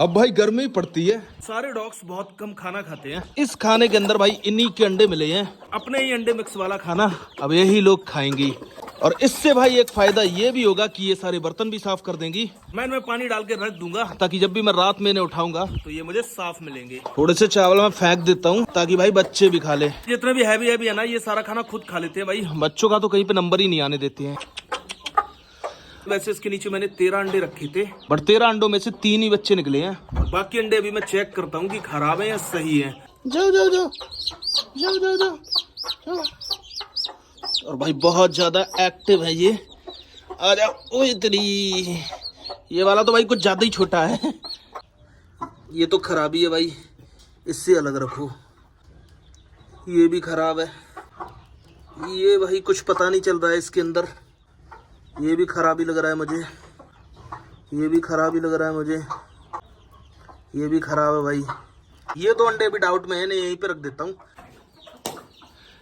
अब भाई गर्मी पड़ती है, सारे डॉग्स बहुत कम खाना खाते हैं। इस खाने के अंदर भाई इन्हीं के अंडे मिले हैं, अपने ही अंडे मिक्स वाला खाना अब यही लोग खाएंगी। और इससे भाई एक फायदा ये भी होगा कि ये सारे बर्तन भी साफ कर देंगी। मैं इनमें पानी डाल के रख दूंगा ताकि जब भी मैं रात में इन्हें उठाऊंगा तो ये मुझे साफ मिलेंगे। थोड़े से चावल मैं फेंक देता हूँ ताकि भाई बच्चे भी खा ले। जितना भी हैवी है ना, ये सारा खाना खुद खा लेते हैं भाई। बच्चों का तो कहीं पे नंबर ही नहीं आने देते हैं। वैसे इसके नीचे मैंने 13 अंडे रखे थे, बट 13 अंडों में से 3 ही बच्चे निकले हैं। बाकी अंडे अभी मैं चेक करता हूँ कि खराब है या सही है। जाओ जाओ जाओ जाओ जाओ जाओ जाओ। और भाई बहुत ज्यादा एक्टिव है ये। आ जाओ। ओए तेरी, ये वाला तो भाई कुछ ज्यादा ही छोटा है। ये तो खराबी है भाई, इससे अलग रखो। ये भी खराब है। ये भाई कुछ पता नहीं चल रहा है इसके अंदर। ये भी खराबी लग रहा है मुझे। ये भी खराबी लग रहा है मुझे। ये भी खराब है भाई। ये तो अंडे भी डाउट में है, नहीं यहीं पे रख देता हूँ।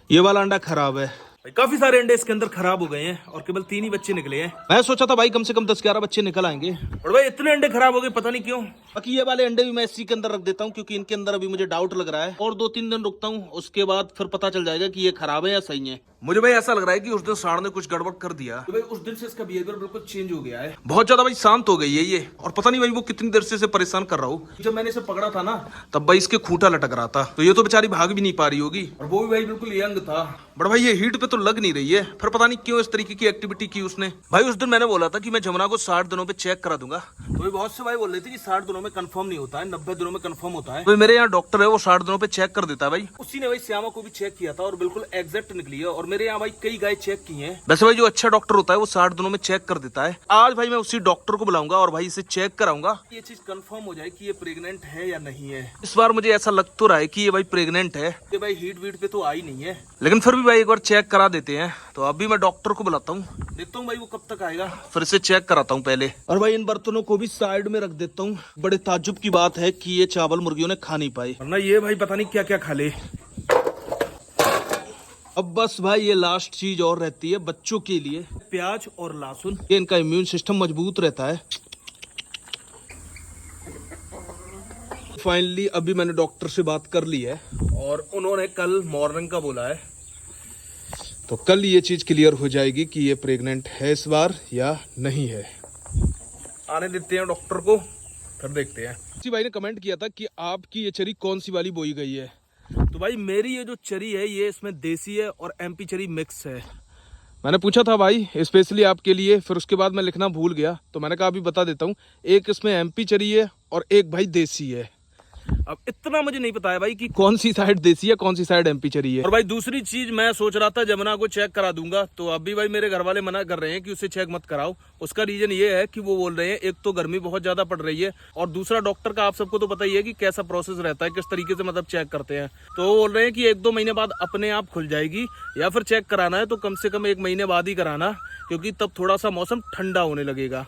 ये वाला अंडा खराब है। काफी सारे अंडे इसके अंदर खराब हो गए हैं और केवल 3 ही बच्चे निकले हैं। मैं सोचा था भाई कम से कम 10-11 बच्चे निकल आएंगे, और भाई इतने अंडे खराब हो गए पता नहीं क्यों। बाकी ये वाले अंडे भी मैं इसी के अंदर रख देता हूँ क्योंकि इनके अंदर अभी मुझे डाउट लग रहा है। और 2-3 दिन रुकता हूँ, उसके बाद फिर पता चल जाएगा कि ये खराब है या सही है। मुझे भाई ऐसा लग रहा है कि उस दिन सांड ने कुछ गड़बड़ कर दिया, तो भाई उस दिन से इसका बिहेवियर बिल्कुल चेंज हो गया है। बहुत ज्यादा भाई शांत हो गई है ये, और पता नहीं भाई वो कितनी देर से इसे परेशान कर रहा हूँ। जब मैंने इसे पकड़ा था ना, तब भाई इसके खूंटा लटक रहा था, तो ये तो बेचारी भाग भी नहीं पा रही होगी। और वो भी भाई बिल्कुल यंग था। बट भाई ये हीट पे तो लग नहीं रही है, फिर पता नहीं क्यों इस तरीके की एक्टिविटी की उसने। भाई उस दिन मैंने बोला था कि मैं जमुना को 60 दिनों पे चेक करा दूंगा, तो भाई बहुत से भाई बोल रहे थे कि 60 दिनों में कंफर्म नहीं होता है, 90 दिनों में कंफर्म होता है। तो मेरे यहाँ डॉक्टर है, वो 60 दिनों पे चेक कर देता है भाई। उसी ने भाई श्यामा को भी चेक किया था और बिल्कुल एग्जैक्ट निकली है। और मेरे यहाँ भाई कई गाय चेक की है। वैसे भाई जो अच्छा डॉक्टर होता है वो 60 दिनों में चेक कर देता है। आज भाई मैं उसी डॉक्टर को बुलाऊंगा और भाई इसे चेक कराऊंगा, ये चीज कंफर्म हो जाए कि ये प्रेग्नेंट है या नहीं है। इस बार मुझे ऐसा लग तो रहा है कि ये भाई प्रेग्नेंट है। ये भाई हीट वीट पे तो आई नहीं है, लेकिन फिर भी भाई एक बार चेक करा देते हैं। तो अभी मैं डॉक्टर को बुलाता हूँ, देखता हूँ भाई वो कब तक आएगा, फिर से चेक कराता हूँ पहले। और भाई इन बर्तनों को भी साइड में रख देता हूँ। बड़े ताज्जुब की बात है कि ये चावल मुर्गियों ने खा नहीं पाए, वरना ये भाई पता नहीं क्या क्या खा ले। अब बस भाई ये लास्ट चीज और रहती है बच्चों के लिए, प्याज और लहसुन। ये इनका इम्यून सिस्टम मजबूत रहता है। फाइनली अभी मैंने डॉक्टर से बात कर ली है और उन्होंने कल मॉर्निंग का बोला है, तो कल ये चीज क्लियर हो जाएगी कि ये प्रेग्नेंट है इस बार या नहीं है। आने देते हैं डॉक्टर को, फिर देखते हैं। किसी भाई ने कमेंट किया था कि आपकी ये चरी कौन सी वाली बोई गई है, तो भाई मेरी ये जो चरी है ये इसमें देसी है और एमपी चरी मिक्स है। मैंने पूछा था भाई स्पेशली आपके लिए, फिर उसके बाद मैं लिखना भूल गया, तो मैंने कहा अभी बता देता हूँ। एक इसमें एमपी चरी है और एक भाई देसी है। अब इतना मुझे नहीं पता है भाई कि कौन सी साइड देसी है कौन सी साइड एमपी चरी है। और भाई दूसरी चीज मैं सोच रहा था जमुना को चेक करा दूंगा, तो अभी भाई मेरे घर वाले मना कर रहे हैं कि उसे चेक मत कराओ। उसका रीजन ये है कि वो बोल रहे हैं एक तो गर्मी बहुत ज्यादा पड़ रही है, और दूसरा डॉक्टर का आप सबको तो पता ही है कि कैसा प्रोसेस रहता है, किस तरीके से मतलब चेक करते हैं। तो वो बोल रहे हैं कि 1-2 महीने बाद अपने आप खुल जाएगी, या फिर चेक कराना है तो कम से कम 1 महीने बाद ही कराना, क्योंकि तब थोड़ा सा मौसम ठंडा होने लगेगा।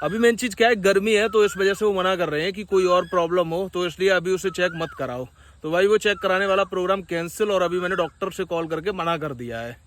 अभी मेन चीज क्या है, गर्मी है, तो इस वजह से वो मना कर रहे हैं कि कोई और प्रॉब्लम हो, तो इसलिए अभी उसे चेक मत कराओ। तो भाई वो चेक कराने वाला प्रोग्राम कैंसिल, और अभी मैंने डॉक्टर से कॉल करके मना कर दिया है।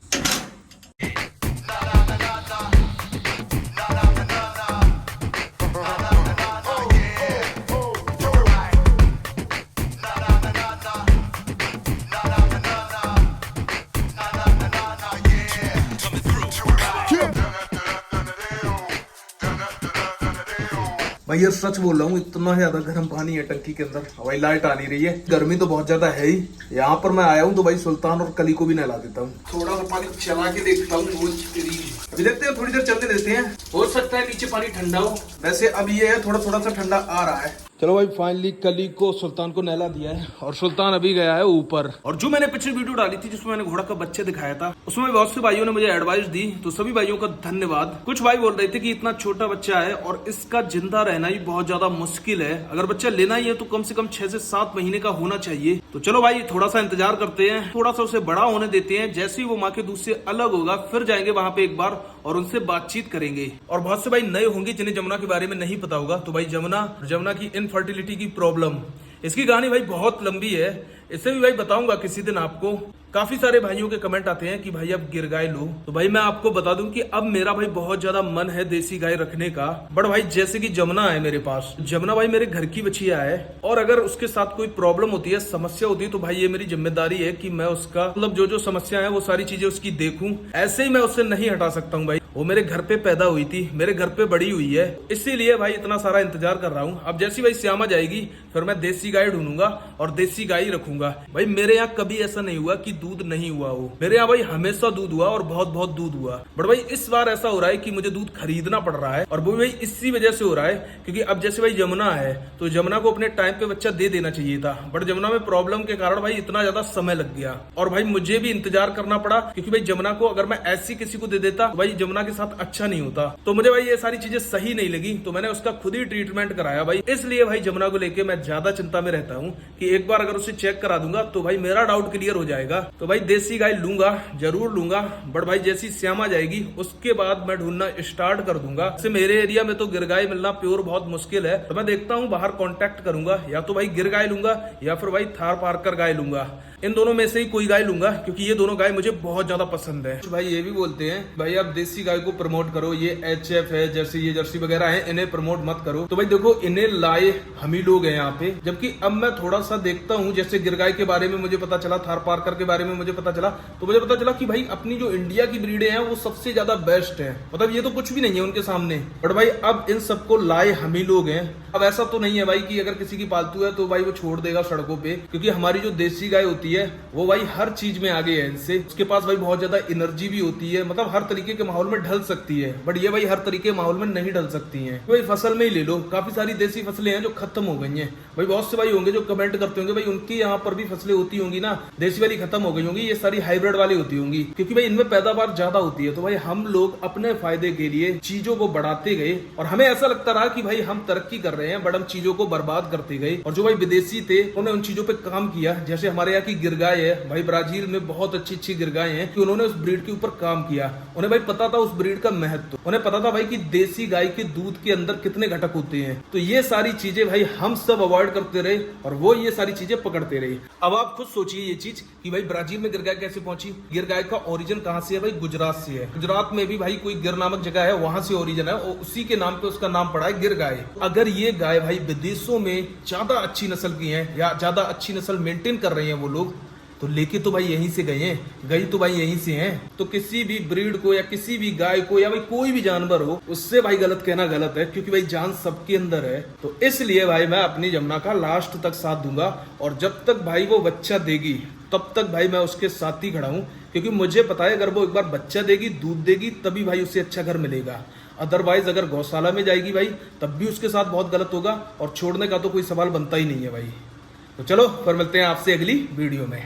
भाई यार सच बोल रहा हूँ, इतना ज्यादा गर्म पानी है टंकी के अंदर, भाई लाइट आ नहीं रही है। गर्मी तो बहुत ज्यादा है ही। यहाँ पर मैं आया हूँ तो भाई सुल्तान और कली को भी नहला देता हूँ। थोड़ा सा पानी चला के देखता हूँ। अभी देखते हैं, थोड़ी देर चलने देते हैं, हो सकता है नीचे पानी ठंडा हो। वैसे अब ये है थोड़ा थोड़ा सा ठंडा आ रहा है। चलो भाई फाइनली कली को सुल्तान को नहला दिया है, और सुल्तान अभी गया है ऊपर। और जो मैंने पिछली वीडियो डाली थी जिसमें मैंने घोड़ा का बच्चे दिखाया था, उसमें बहुत से भाइयों ने मुझे एडवाइस दी, तो सभी भाइयों का धन्यवाद। कुछ भाई बोल रहे थे कि इतना छोटा बच्चा है और इसका जिंदा रहना ही बहुत ज्यादा मुश्किल है, अगर बच्चा लेना ही है तो कम से कम 6 से 7 महीने का होना चाहिए। तो चलो भाई थोड़ा सा इंतजार करते हैं, थोड़ा सा उसे बड़ा होने देते हैं। जैसे ही वो माँ के दूध से अलग होगा फिर जाएंगे वहां पे एक बार और उनसे बातचीत करेंगे। और बहुत से भाई नए होंगे जिन्हें जमुना के बारे में नहीं पता होगा, तो भाई जमुना की इनफर्टिलिटी की प्रॉब्लम, इसकी कहानी भाई बहुत लंबी है, इससे भी भाई बताऊंगा किसी दिन आपको। काफी सारे भाइयों के कमेंट आते हैं कि भाई अब गिर गाय लो, तो भाई मैं आपको बता दूं कि अब मेरा भाई बहुत ज्यादा मन है देसी गाय रखने का। बट भाई जैसे कि जमुना है मेरे पास, जमुना भाई मेरे घर की बछिया है, और अगर उसके साथ कोई प्रॉब्लम होती है, समस्या होती है, तो भाई ये मेरी जिम्मेदारी है कि मैं उसका मतलब जो समस्या है वो सारी चीजें उसकी देखूं। ऐसे ही मैं उससे नहीं हटा सकता हूँ भाई। वो मेरे घर पे पैदा हुई थी, मेरे घर पे बड़ी हुई है, इसीलिए भाई इतना सारा इंतजार कर रहा हूँ। अब जैसी भाई श्यामा जाएगी फिर मैं देसी गाय ढूंढूंगा और देसी गाय ही रखूंगा। भाई मेरे यहाँ कभी ऐसा नहीं हुआ कि दूध नहीं हुआ हो, मेरे यहाँ भाई हमेशा दूध हुआ और बहुत बहुत दूध हुआ। बट भाई इस बार ऐसा हो रहा है कि मुझे दूध खरीदना पड़ रहा है, और वो भाई इसी वजह से हो रहा है क्योंकि अब जैसे भाई जमुना है तो जमुना को अपने टाइम पे बच्चा दे देना चाहिए था, बट जमुना में प्रॉब्लम के कारण भाई इतना ज्यादा समय लग गया, और भाई मुझे भी इंतजार करना पड़ा क्योंकि भाई जमुना को अगर मैं ऐसी किसी को दे देता तो भाई जमुना के साथ अच्छा नहीं होता। तो मुझे भाई ये सारी चीजें सही नहीं लगी, तो मैंने उसका खुद ही ट्रीटमेंट कराया भाई। इसलिए भाई जमुना को लेके मैं ज्यादा चिंता में रहता हूँ कि एक बार अगर उसे चेक करा दूंगा तो भाई मेरा डाउट क्लियर हो जाएगा। तो भाई देसी गाय लूंगा, जरूर लूंगा, बट भाई जैसी श्यामा जाएगी उसके बाद मैं ढूंढना स्टार्ट कर दूंगा। वैसे मेरे एरिया में तो गिर गाय मिलना प्योर बहुत मुश्किल है, तो मैं देखता हूँ बाहर कॉन्टेक्ट करूंगा, या तो भाई गिर गाय लूंगा या फिर भाई थार पारकर गाय लूंगा। इन दोनों में से ही कोई गाय लूंगा क्योंकि ये दोनों गाय मुझे बहुत ज्यादा पसंद है। भाई ये भी बोलते हैं भाई आप देसी गाय को प्रमोट करो, ये HF है जैसे ये जर्सी वगैरह है, इन्हें प्रमोट मत करो। तो भाई देखो इन्हें लाए हम ही लोग हैं यहाँ पे, जबकि अब मैं थोड़ा सा देखता हूँ, जैसे गिर गाय के बारे में मुझे पता चला, थार पारकर के बारे में मुझे पता चला, तो मुझे पता चला कि भाई अपनी जो इंडिया की ब्रीडें हैं वो सबसे ज्यादा बेस्ट है, मतलब ये तो कुछ भी नहीं है उनके सामने। बट भाई अब इन सबको लाए हम ही लोग हैं। अब ऐसा तो नहीं है भाई कि अगर किसी की पालतू है तो भाई वो छोड़ देगा सड़कों पे, क्योंकि हमारी जो देसी गाय होती है वो भाई हर चीज में आगे है इनसे। उसके पास भाई बहुत ज्यादा एनर्जी भी होती है, मतलब हर तरीके के माहौल में ढल सकती है, बट ये भाई हर तरीके के माहौल में नहीं ढल सकती है। भाई फसल में ही ले लो, काफी सारी देसी फसलें हैं जो खत्म हो गई हैं। भाई बहुत से भाई होंगे जो कमेंट करते होंगे भाई उनके यहाँ पर भी फसलें होती होंगी ना, देसी वाली खत्म हो गई होंगी, ये सारी हाइब्रिड वाली होती होंगी, क्योंकि भाई इनमें पैदावार ज्यादा होती है। तो भाई हम लोग अपने फायदे के लिए चीजों को बढ़ाते गए, और हमें ऐसा लगता रहा कि भाई हम तरक्की कर रहे हैं, बट हम चीजों को बर्बाद करते गए। और जो भाई विदेशी थे उन्होंने उन चीजों पे काम किया, जैसे हमारे यहाँ की गिर गाय है भाई, ब्राजील में बहुत अच्छी अच्छी गिर गाय हैं कि उन्होंने उस ब्रीड के ऊपर काम किया। उन्हें भाई पता था उस ब्रीड का महत्व, उन्हें पता था भाई कि देसी गाय के दूध के अंदर कितने घटक होते हैं। तो ये सारी चीजें भाई हम सब अवॉइड करते रहे और वो ये सारी चीजें पकड़ते रहे। अब आप खुद सोचिए ये चीज कि भाई ब्राजील में गिर गाय कैसे पहुंची। गिर गाय का ओरिजिन कहां से है भाई? गुजरात से है। गुजरात में भी भाई कोई गिर नामक जगह है, वहां से ओरिजिन है, और उसी के नाम पे उसका नाम पड़ा है गिर गाय। अगर ये गाय भाई विदेशों में ज्यादा अच्छी नस्ल की है या ज्यादा अच्छी नस्ल मेंटेन कर रहे हैं वो लोग, तो लेके तो भाई यहीं से गए हैं, गई तो भाई यहीं से हैं। तो किसी भी ब्रीड को या किसी भी गाय को या भाई कोई भी जानवर हो, उससे भाई गलत कहना गलत है, क्योंकि भाई जान सबके अंदर है। तो इसलिए भाई मैं अपनी जमुना का लास्ट तक साथ दूंगा, और जब तक भाई वो बच्चा देगी तब तक भाई मैं उसके साथ ही खड़ा हूं, क्योंकि मुझे पता है अगर वो एक बार बच्चा देगी, दूध देगी, तभी भाई उसे अच्छा घर मिलेगा। अदरवाइज अगर गौशाला में जाएगी भाई तब भी उसके साथ बहुत गलत होगा, और छोड़ने का तो कोई सवाल बनता ही नहीं है भाई। तो चलो फिर मिलते हैं आपसे अगली वीडियो में।